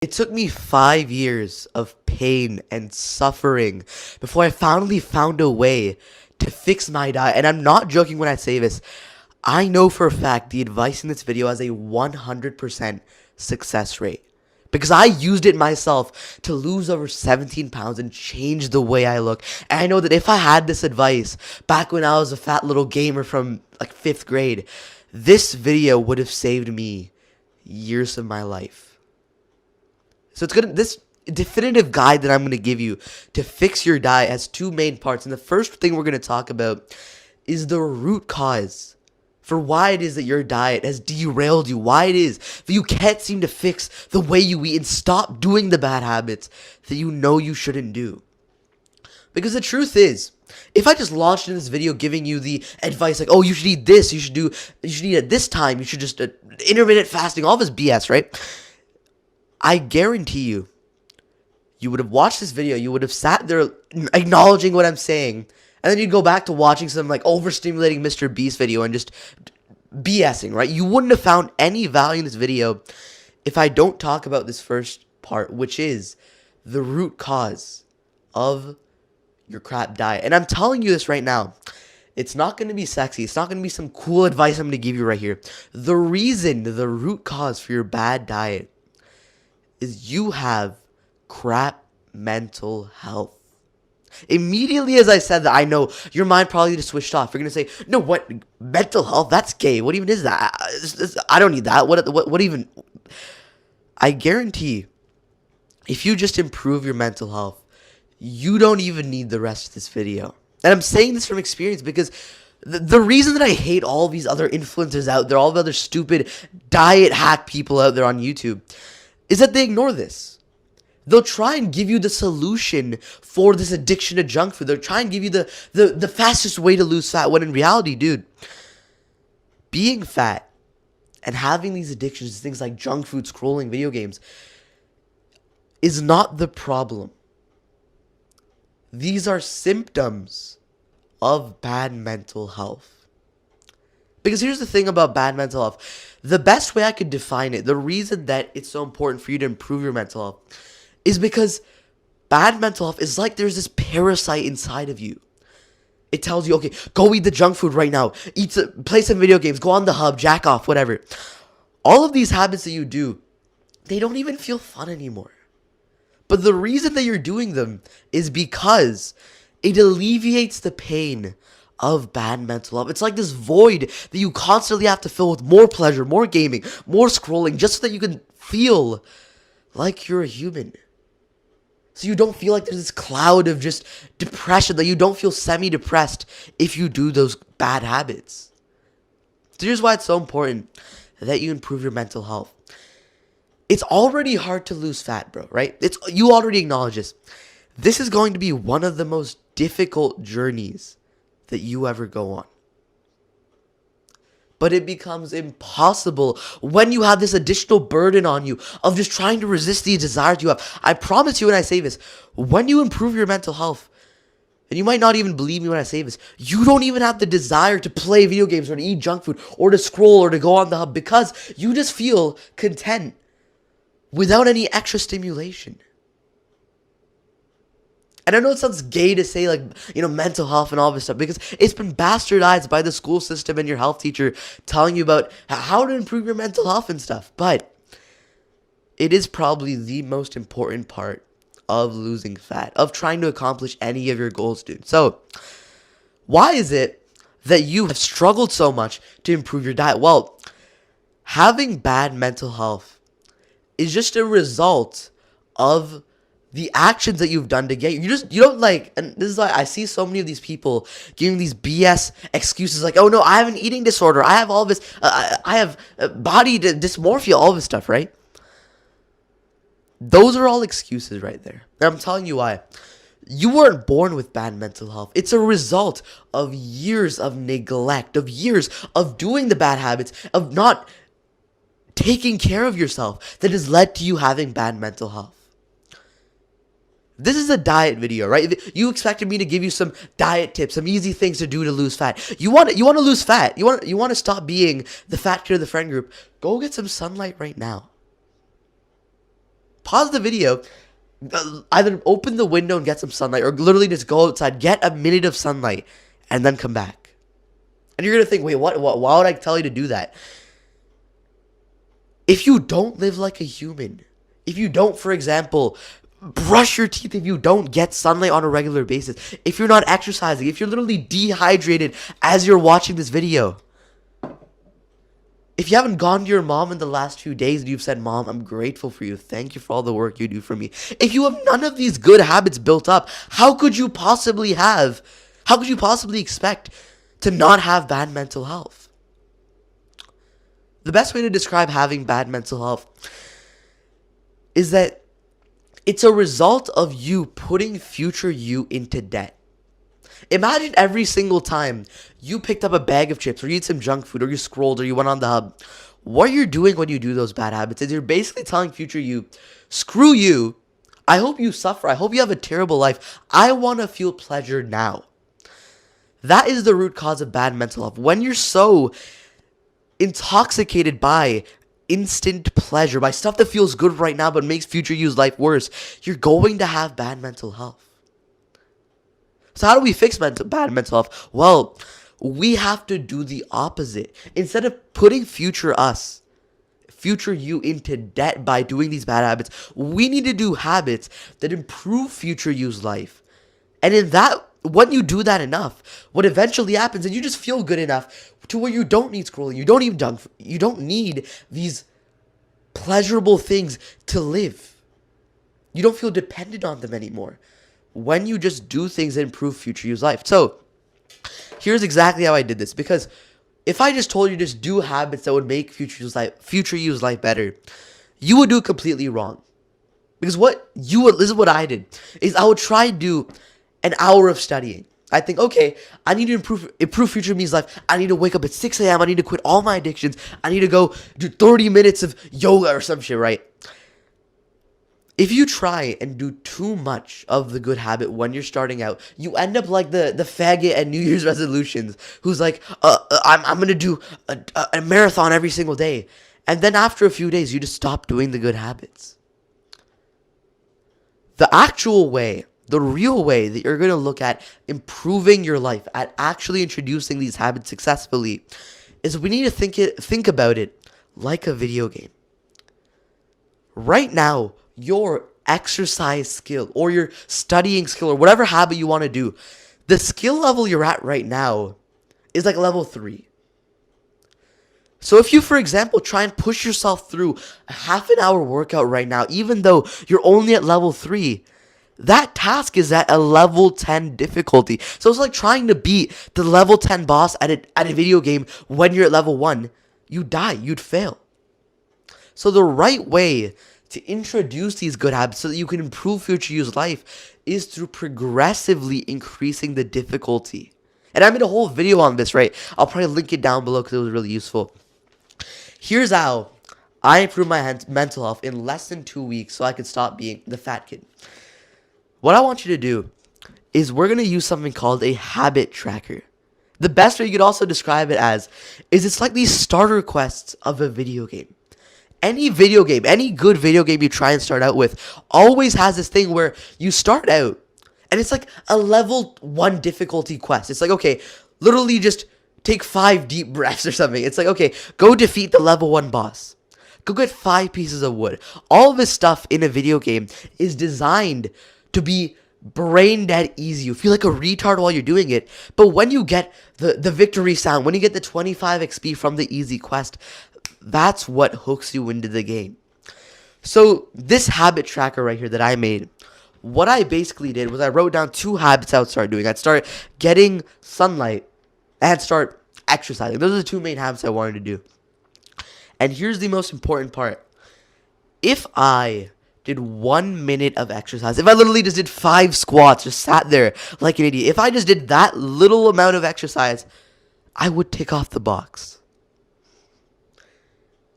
It took me 5 years of pain and suffering before I finally found a way to fix my diet. And I'm not joking when I say this. I know for a fact the advice in this video has a 100% success rate. Because I used it myself to lose over 17 pounds and change the way I look. And I know that if I had this advice back when I was a fat little gamer from like 5th grade, this video would have saved me years of my life. So this definitive guide that I'm gonna give you to fix your diet has two main parts. And the first thing we're gonna talk about is the root cause for why it is that your diet has derailed you, why it is that you can't seem to fix the way you eat and stop doing the bad habits that you know you shouldn't do. Because the truth is, if I just launched in this video giving you the advice like, oh, you should eat this, you should eat at this time, you should just intermittent fasting, all this BS, right? I guarantee you, you would have watched this video, you would have sat there acknowledging what I'm saying, and then you'd go back to watching some like overstimulating Mr. Beast video and just BSing, right? You wouldn't have found any value in this video if I don't talk about this first part, which is the root cause of your crap diet. And I'm telling you this right now. It's not going to be sexy. It's not going to be some cool advice I'm going to give you right here. The root cause for your bad diet is you have crap mental health. Immediately as I said that, I know your mind probably just switched off. You're going to say, no, what? Mental health? That's gay. What even is that? I don't need that. What even? I guarantee if you just improve your mental health, you don't even need the rest of this video. And I'm saying this from experience because the reason that I hate all these other influencers out there, all the other stupid diet hack people out there on YouTube, is that they ignore this. They'll try and give you the solution for this addiction to junk food. They'll try and give you the fastest way to lose fat, when in reality, dude, being fat and having these addictions, things like junk food, scrolling, video games, is not the problem. These are symptoms of bad mental health. Because here's the thing about bad mental health. The best way I could define it, the reason that it's so important for you to improve your mental health, is because bad mental health is like there's this parasite inside of you. It tells you, okay, go eat the junk food right now. Play some video games. Go on the hub. Jack off. Whatever. All of these habits that you do, they don't even feel fun anymore. But the reason that you're doing them is because it alleviates the pain of bad mental health. It's like this void that you constantly have to fill with more pleasure, more gaming, more scrolling, just so that you can feel like you're a human. So you don't feel like there's this cloud of just depression, that you don't feel semi-depressed if you do those bad habits. So here's why it's so important that you improve your mental health. It's already hard to lose fat, bro, right? You already acknowledge this. This is going to be one of the most difficult journeys that you ever go on. But it becomes impossible when you have this additional burden on you of just trying to resist these desires you have. I promise you when I say this, when you improve your mental health, and you might not even believe me when I say this, you don't even have the desire to play video games or to eat junk food or to scroll or to go on the hub, because you just feel content without any extra stimulation. And I know it sounds gay to say, like, mental health and all this stuff, because it's been bastardized by the school system and your health teacher telling you about how to improve your mental health and stuff. But it is probably the most important part of losing fat, of trying to accomplish any of your goals, dude. So why is it that you have struggled so much to improve your diet? Well, having bad mental health is just a result of the actions that you've done to get you don't like, and this is why I see so many of these people giving these BS excuses like, oh no, I have an eating disorder, I have all this, I have body dysmorphia, all this stuff, right? Those are all excuses right there. And I'm telling you why. You weren't born with bad mental health. It's a result of years of neglect, of years of doing the bad habits, of not taking care of yourself, that has led to you having bad mental health. This is a diet video, right? You expected me to give you some diet tips, some easy things to do to lose fat. You want to lose fat. You want to stop being the fat kid of the friend group. Go get some sunlight right now. pause the video, either open the window and get some sunlight, or literally just go outside, get a minute of sunlight, and then come back. And you're going to think, wait, what? Why would I tell you to do that? If you don't live like a human, if you don't, for example, brush your teeth, if you don't get sunlight on a regular basis, if you're not exercising, if you're literally dehydrated as you're watching this video, if you haven't gone to your mom in the last few days and you've said, Mom, I'm grateful for you. Thank you for all the work you do for me. If you have none of these good habits built up, how could you possibly expect to not have bad mental health? The best way to describe having bad mental health is that it's a result of you putting future you into debt. Imagine every single time you picked up a bag of chips, or you eat some junk food, or you scrolled, or you went on the hub. What you're doing when you do those bad habits is you're basically telling future you, screw you. I hope you suffer. I hope you have a terrible life. I want to feel pleasure now. That is the root cause of bad mental health. When you're so intoxicated by instant pleasure, by stuff that feels good right now but makes future you's life worse, you're going to have bad mental health. So how do we fix bad mental health? Well, we have to do the opposite. Instead of putting future you into debt by doing these bad habits, we need to do habits that improve future you's life. And when you do that enough, what eventually happens is you just feel good enough to where you don't need scrolling, you don't need these pleasurable things to live. You don't feel dependent on them anymore when you just do things that improve future you's life. So here's exactly how I did this, because if I just told you just do habits that would make future you's life better, you would do it completely wrong. Because this is what I did, is I would try to do an hour of studying. I think, okay, I need to improve future me's life. I need to wake up at 6 a.m. I need to quit all my addictions. I need to go do 30 minutes of yoga or some shit, right? If you try and do too much of the good habit when you're starting out, you end up like the faggot at New Year's resolutions who's like, I'm going to do a marathon every single day. And then after a few days, you just stop doing the good habits. The actual way, the real way that you're going to look at improving your life, at actually introducing these habits successfully, is we need to think about it like a video game. Right now, your exercise skill or your studying skill or whatever habit you want to do, the skill level you're at right now is like level 3. So if you, for example, try and push yourself through a half an hour workout right now, even though you're only at level 3, that task is at a level 10 difficulty. So it's like trying to beat the level 10 boss at a video game when you're at level 1. You die. You'd fail. So the right way to introduce these good habits so that you can improve future you's life is through progressively increasing the difficulty. And I made a whole video on this, right? I'll probably link it down below because it was really useful. Here's how I improved my mental health in less than 2 weeks so I could stop being the fat kid. What I want you to do is we're going to use something called a habit tracker. The best way you could also describe it as is it's like these starter quests of a video game. Any video game, any good video game you try and start out with always has this thing where you start out and it's like a level 1 difficulty quest. It's like, okay, literally just take 5 deep breaths or something. It's like, okay, go defeat the level 1 boss. Go get 5 pieces of wood. All of this stuff in a video game is designed to be brain dead easy. You feel like a retard while you're doing it. But when you get the victory sound, when you get the 25 XP from the easy quest, that's what hooks you into the game. So this habit tracker right here that I made, what I basically did was I wrote down 2 habits I would start doing. I'd start getting sunlight and I'd start exercising. Those are the 2 main habits I wanted to do. And here's the most important part. If I did 1 minute of exercise, if I literally just did 5 squats, just sat there like an idiot, if I just did that little amount of exercise, I would tick off the box.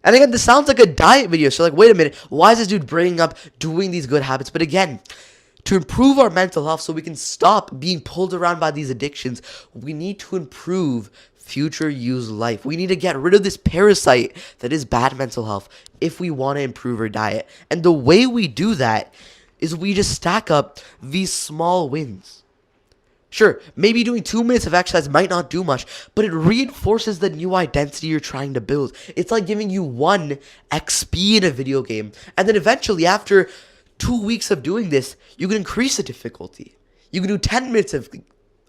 And again, this sounds like a diet video. So like, wait a minute, why is this dude bringing up doing these good habits? But again, to improve our mental health so we can stop being pulled around by these addictions, we need to improve future you's life. We need to get rid of this parasite that is bad mental health if we want to improve our diet. And the way we do that is we just stack up these small wins. Sure, maybe doing 2 minutes of exercise might not do much, but it reinforces the new identity you're trying to build. It's like giving you 1 XP in a video game, and then eventually after 2 weeks of doing this, you can increase the difficulty. You can do 10 minutes of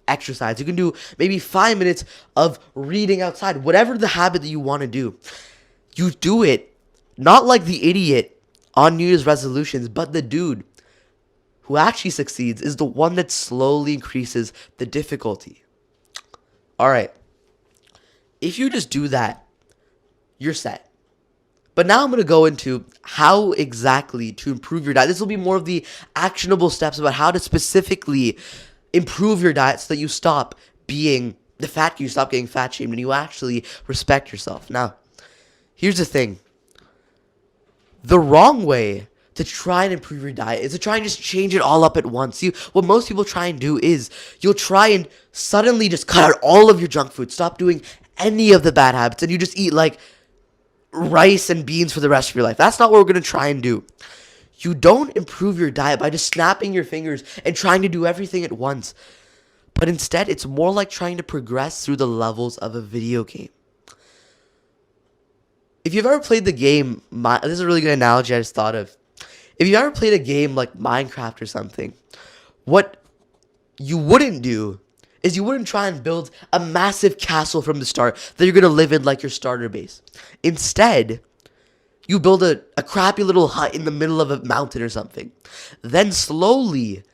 exercise. You can do maybe 5 minutes of reading outside. Whatever the habit that you want to do, you do it not like the idiot on New Year's resolutions, but the dude who actually succeeds is the one that slowly increases the difficulty. All right. If you just do that, you're set. But now I'm going to go into how exactly to improve your diet. This will be more of the actionable steps about how to specifically improve your diet so that you stop being the fat, you stop getting fat shamed, and you actually respect yourself. Now, here's the thing. The wrong way to try and improve your diet is to try and just change it all up at once. What most people try and do is you'll try and suddenly just cut out all of your junk food, stop doing any of the bad habits, and you just eat like rice and beans for the rest of your life. That's not what we're going to try and do. You don't improve your diet by just snapping your fingers and trying to do everything at once. But instead, it's more like trying to progress through the levels of a video game. If you've ever played the game, this is a really good analogy I just thought of. If you've ever played a game like Minecraft or something, what you wouldn't do is you wouldn't try and build a massive castle from the start that you're going to live in like your starter base. Instead, you build a crappy little hut in the middle of a mountain or something. Then slowly,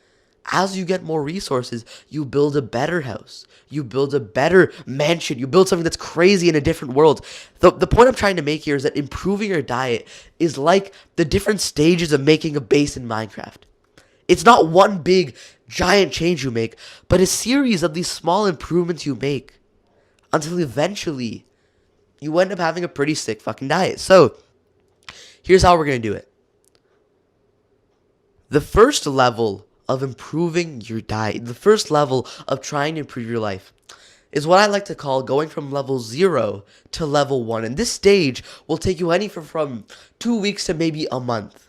as you get more resources, you build a better house. You build a better mansion. You build something that's crazy in a different world. The point I'm trying to make here is that improving your diet is like the different stages of making a base in Minecraft. It's not one big, giant change you make, but a series of these small improvements you make until eventually you end up having a pretty sick fucking diet. So, here's how we're going to do it. The first level of improving your diet, the first level of trying to improve your life, is what I like to call going from level 0 to level 1. And this stage will take you anywhere from 2 weeks to maybe a month.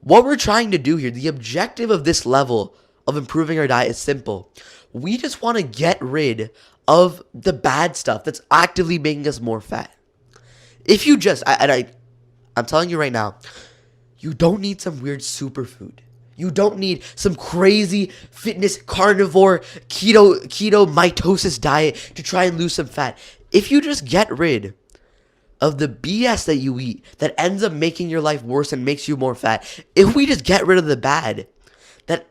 What we're trying to do here, the objective of this level of improving our diet is simple. We just want to get rid of the bad stuff that's actively making us more fat. If you just, I'm telling you right now, you don't need some weird superfood. You don't need some crazy fitness carnivore keto mitosis diet to try and lose some fat. If you just get rid of the BS that you eat that ends up making your life worse and makes you more fat, if we just get rid of the bad, that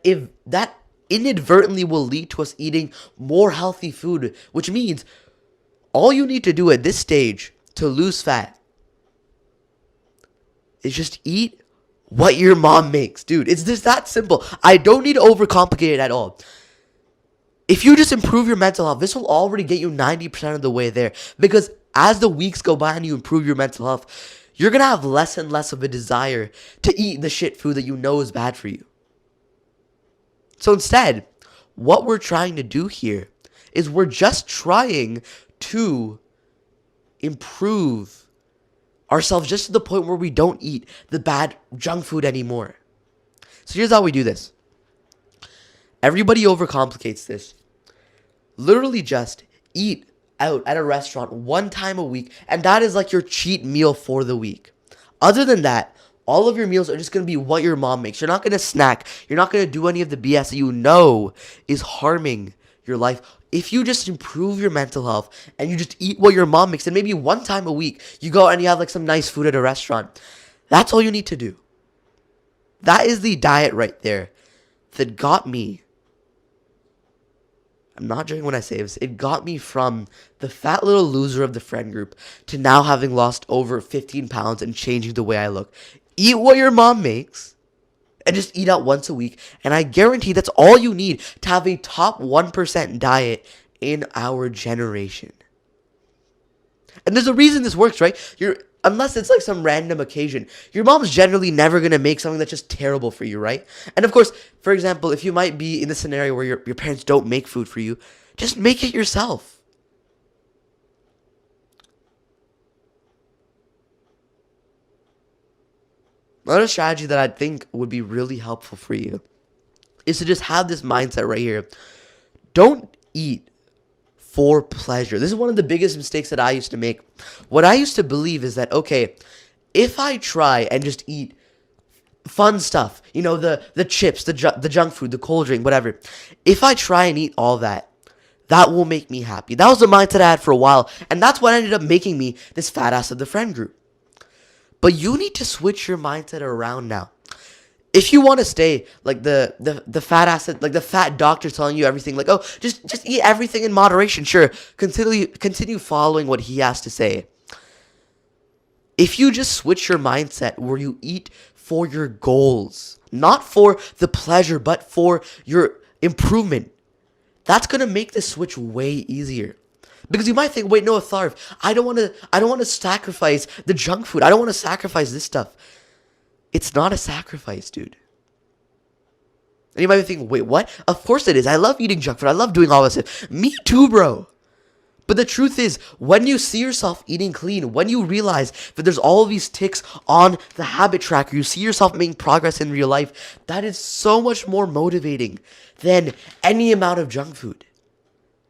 inadvertently will lead to us eating more healthy food, which means all you need to do at this stage to lose fat is just eat what your mom makes. Dude, it's just that simple. I don't need to overcomplicate it at all. If you just improve your mental health, this will already get you 90% of the way there. Because as the weeks go by and you improve your mental health, you're going to have less and less of a desire to eat the shit food that you know is bad for you. So instead, what we're trying to do here is we're just trying to improve ourselves just to the point where we don't eat the bad junk food anymore. So here's how we do this. Everybody overcomplicates this. Literally just eat out at a restaurant 1 time a week, and that is like your cheat meal for the week. Other than that, all of your meals are just going to be what your mom makes. You're not going to snack. You're not going to do any of the BS that you know is harming your life. If you just improve your mental health and you just eat what your mom makes, and maybe 1 time a week you go and you have like some nice food at a restaurant, that's all you need to do. That is the diet right there that got me. I'm not joking when I say this. It got me from the fat little loser of the friend group to now having lost over 15 pounds and changing the way I look. Eat what your mom makes and just eat out once a week. And I guarantee that's all you need to have a top 1% diet in our generation. And there's a reason this works, right? Unless it's like some random occasion, your mom's generally never going to make something that's just terrible for you, right? And of course, for example, if you might be in the scenario where your parents don't make food for you, just make it yourself. Another strategy that I think would be really helpful for you is to just have this mindset right here. Don't eat for pleasure. This is one of the biggest mistakes that I used to make. What I used to believe is that, okay, if I try and just eat fun stuff, the chips, the junk food, the cold drink, whatever, if I try and eat all that, that will make me happy. That was the mindset I had for a while, and that's what ended up making me this fat ass of the friend group. But you need to switch your mindset around now. If you want to stay like the fat ass, like the fat doctor telling you everything, like, oh, just eat everything in moderation. Sure, continue following what he has to say. If you just switch your mindset where you eat for your goals, not for the pleasure, but for your improvement, that's gonna make the switch way easier. Because you might think, wait, no, Tharv, I don't want to sacrifice the junk food. I don't want to sacrifice this stuff. It's not a sacrifice, dude. And you might be thinking, wait, what? Of course it is. I love eating junk food. I love doing all this stuff. Me too, bro. But the truth is, when you see yourself eating clean, when you realize that there's all these ticks on the habit tracker, you see yourself making progress in real life, that is so much more motivating than any amount of junk food.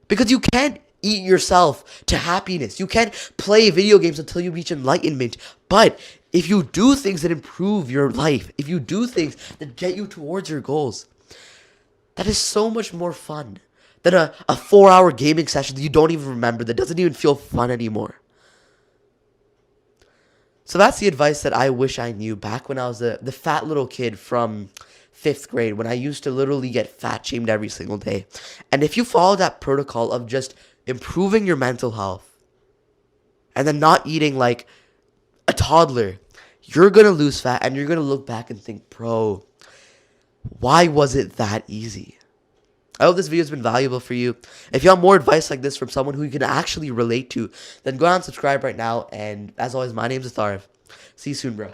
Because you can't eat yourself to happiness. You can't play video games until you reach enlightenment. But if you do things that improve your life, if you do things that get you towards your goals, that is so much more fun than a 4-hour gaming session that you don't even remember, that doesn't even feel fun anymore. So that's the advice that I wish I knew back when I was the fat little kid from 5th grade, when I used to literally get fat shamed every single day. And if you follow that protocol of just improving your mental health and then not eating like a toddler, you're going to lose fat and you're going to look back and think, bro, why was it that easy? I hope this video has been valuable for you. If you want more advice like this from someone who you can actually relate to, then go ahead and subscribe right now. And as always, my name is Tharv. See you soon, bro.